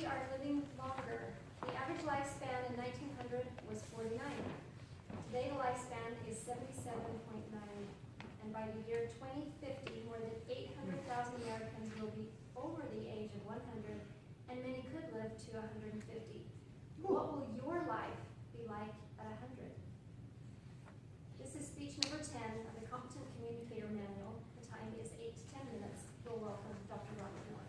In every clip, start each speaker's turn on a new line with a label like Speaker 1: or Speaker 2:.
Speaker 1: we are living longer. The average lifespan in 1900 was 49. Today the lifespan is 77.9. And by the year 2050, more than 800,000 Americans will be over the age of 100, and many could live to 150. What will your life be like at 100? This is speech number 10 of the Competent Communicator Manual. The time is 8 to 10 minutes. You'll welcome Dr. Robert Moore.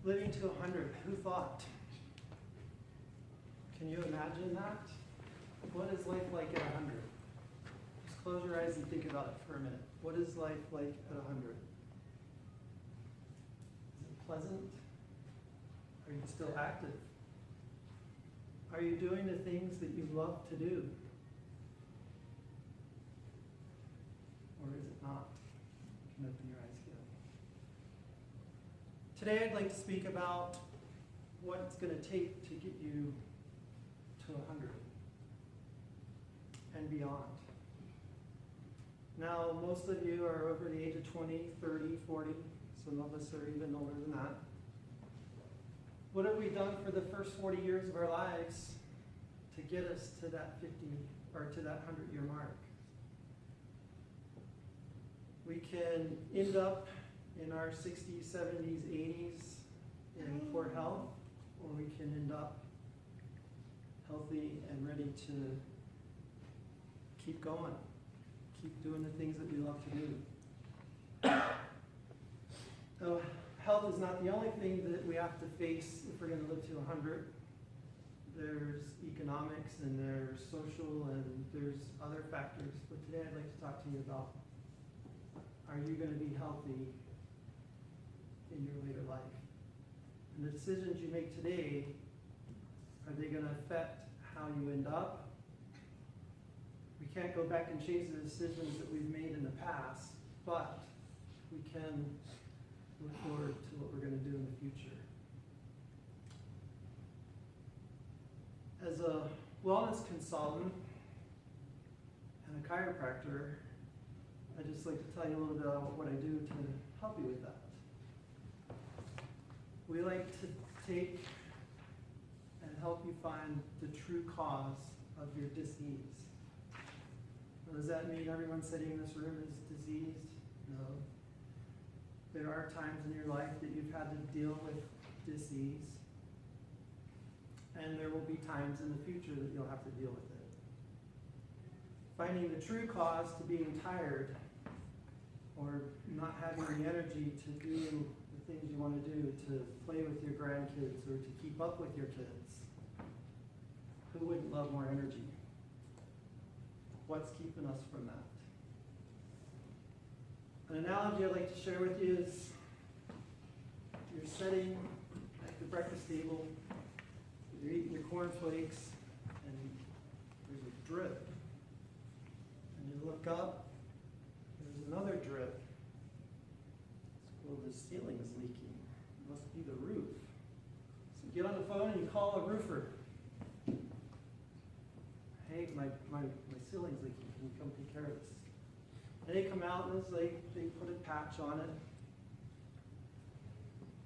Speaker 2: Living to 100, who thought? Can you imagine that? What is life like at 100? Just close your eyes and think about it for a minute. What is life like at 100? Is it pleasant? Are you still active? Are you doing the things that you love to do? Or is it not? You can open your eyes again. Today I'd like to speak about what it's going to take to get you to 100 and beyond. Now, most of you are over the age of 20, 30, 40. Some of us are even older than that. What have we done for the first 40 years of our lives to get us to that 50 or to that 100-year mark? We can end up in our 60s, 70s, 80s in poor health, or we can end up healthy and ready to keep going, keep doing the things that we love to do. So health is not the only thing that we have to face if we're going to live to 100. There's economics and there's social and there's other factors. But today I'd like to talk to you about, are you going to be healthy in your later life? And the decisions you make today, are they going to affect how you end up? We can't go back and change the decisions that we've made in the past, but we can look forward to what we're going to do in the future. As a wellness consultant and a chiropractor, I'd just like to tell you a little bit about what I do to help you with that. We like to take and help you find the true cause of your disease. Now, does that mean everyone sitting in this room is diseased? No. There are times in your life that you've had to deal with disease, and there will be times in the future that you'll have to deal with it. Finding the true cause to being tired or not having the energy to do the things you want to do, to play with your grandkids or to keep up with your kids. Who wouldn't love more energy? What's keeping us from that? An analogy I'd like to share with you is you're sitting at the breakfast table, you're eating your cornflakes, and there's a drip. And you look up, there's another drip. Well, the ceiling is leaking. It must be the roof. So you get on the phone and you call a roofer. Hey, my ceiling's leaking. Can you come take care of this? And they come out and they put a patch on it,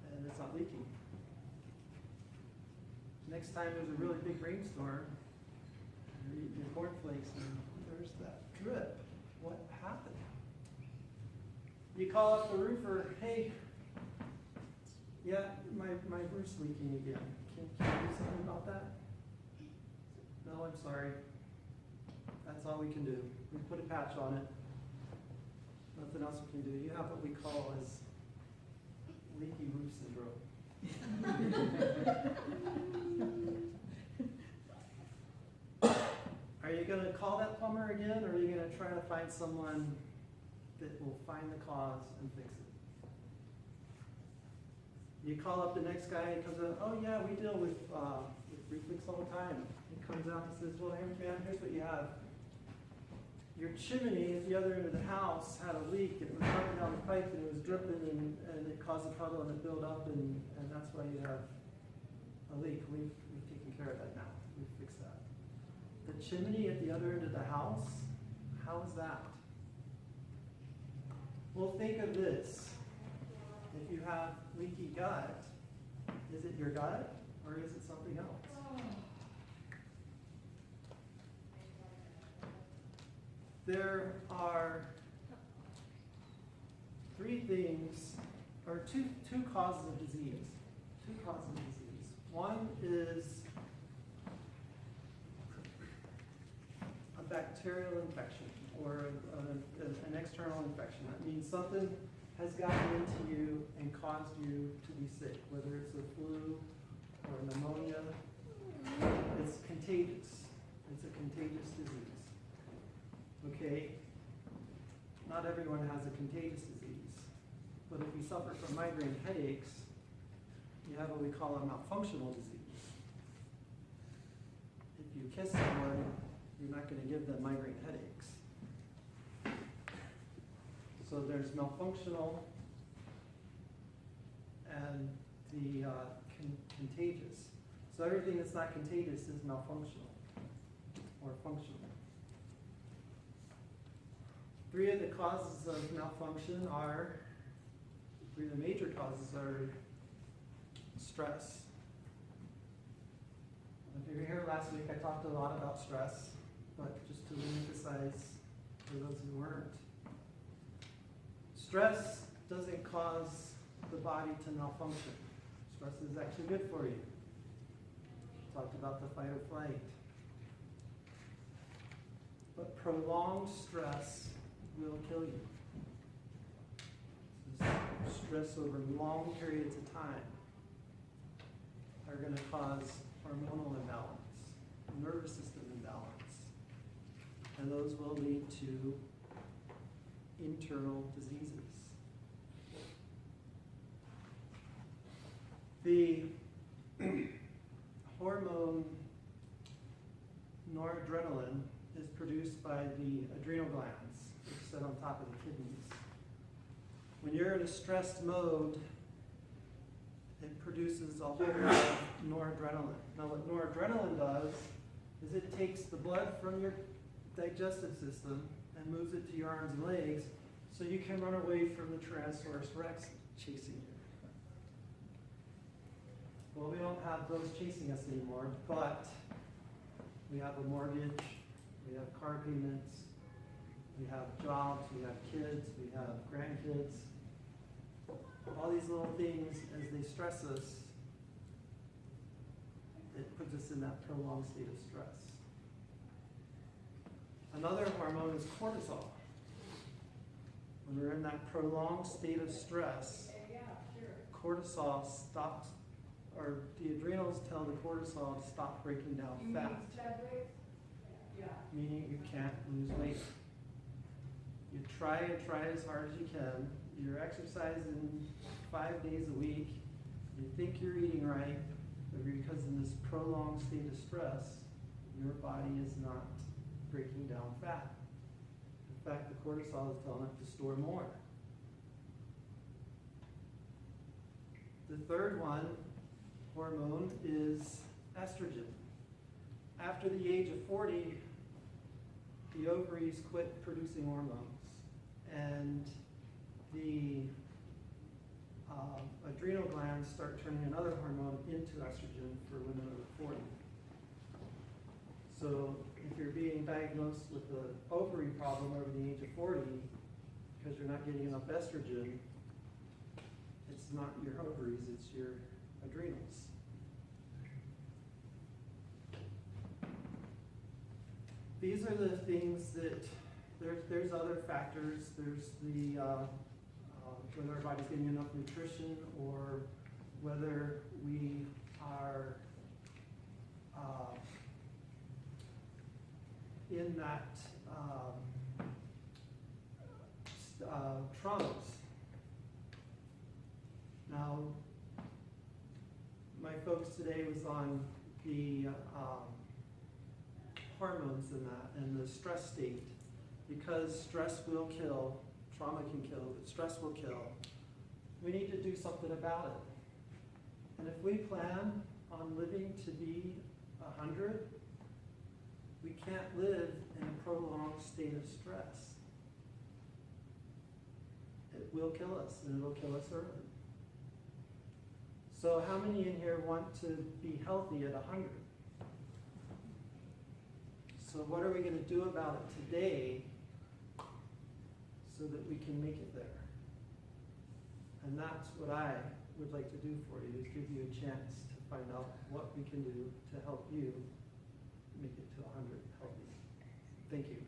Speaker 2: and it's not leaking. Next time there's a really big rainstorm, you're eating your cornflakes, and there's that drip. What happened? You call up the roofer, hey, yeah, my roof's leaking again. Can you do something about that? No, I'm sorry. That's all we can do. We put a patch on it. Nothing else we can do. You have what we call as leaky roof syndrome. Are you going to call that plumber again, or are you going to try to find someone that will find the cause and fix it? You call up the next guy and comes out, oh yeah, we deal with reflux all the time. He comes out and says, well, hey man, here's what you have. Your chimney at the other end of the house had a leak, and it was running down the pipe, and it was dripping, and it caused a puddle, and it built up, and that's why you have a leak. We've taken care of that now. We've fixed that. The chimney at the other end of the house, how is that? Well, think of this. If you have leaky gut, is it your gut, or is it something else? There are three things, or two causes of disease. Two causes of disease. One is a bacterial infection, or an external infection. That means something has gotten into you and caused you to be sick, whether it's the flu or pneumonia. It's contagious. It's a contagious disease. Okay, not everyone has a contagious disease, but if you suffer from migraine headaches, you have what we call a malfunctional disease. If you kiss someone, you're not going to give them migraine headaches. So there's malfunctional and the contagious. So everything that's not contagious is malfunctional or functional. Three of the causes of malfunction are, three of the major causes are stress. If you were here last week, I talked a lot about stress, but just to emphasize for those who weren't. Stress doesn't cause the body to malfunction. Stress is actually good for you. Talked about the fight or flight. But prolonged stress will kill you. Stress over long periods of time are going to cause hormonal imbalance, nervous system imbalance, and those will lead to internal diseases. The hormone noradrenaline is produced by the adrenal glands, which sit on top of the kidneys. When you're in a stressed mode, it produces a whole lot of noradrenaline. Now what noradrenaline does is it takes the blood from your digestive system and moves it to your arms and legs so you can run away from the Tyrannosaurus Rex chasing you. Well, we don't have those chasing us anymore, but we have a mortgage, we have car payments, we have jobs, we have kids, we have grandkids. All these little things, as they stress us, it puts us in that prolonged state of stress. Another hormone is cortisol. When we're in that prolonged state of stress, cortisol stops, or the adrenals tell the cortisol to stop breaking down fat. Meaning you can't lose weight. You try and try as hard as you can. You're exercising 5 days a week. You think you're eating right, but because in this prolonged state of stress, your body is not breaking down fat. In fact, the cortisol is telling it to store more. The third hormone is estrogen. After the age of 40, the ovaries quit producing hormones, and the adrenal glands start turning another hormone into estrogen for women over 40. So if you're being diagnosed with an ovary problem over the age of 40 because you're not getting enough estrogen, it's not your ovaries, it's your adrenals. These are the things that, there's other factors. There's the, whether our body's getting enough nutrition, or whether we are in that traumas. Now, my focus today was on the hormones in that and the stress state. Because stress will kill, trauma can kill, but stress will kill. We need to do something about it. And if we plan on living to be 100, we can't live in a prolonged state of stress. It will kill us, and it will kill us early. So how many in here want to be healthy at 100? So what are we going to do about it today so that we can make it there? And that's what I would like to do for you, is give you a chance to find out what we can do to help you make it to 100 healthy. Thank you.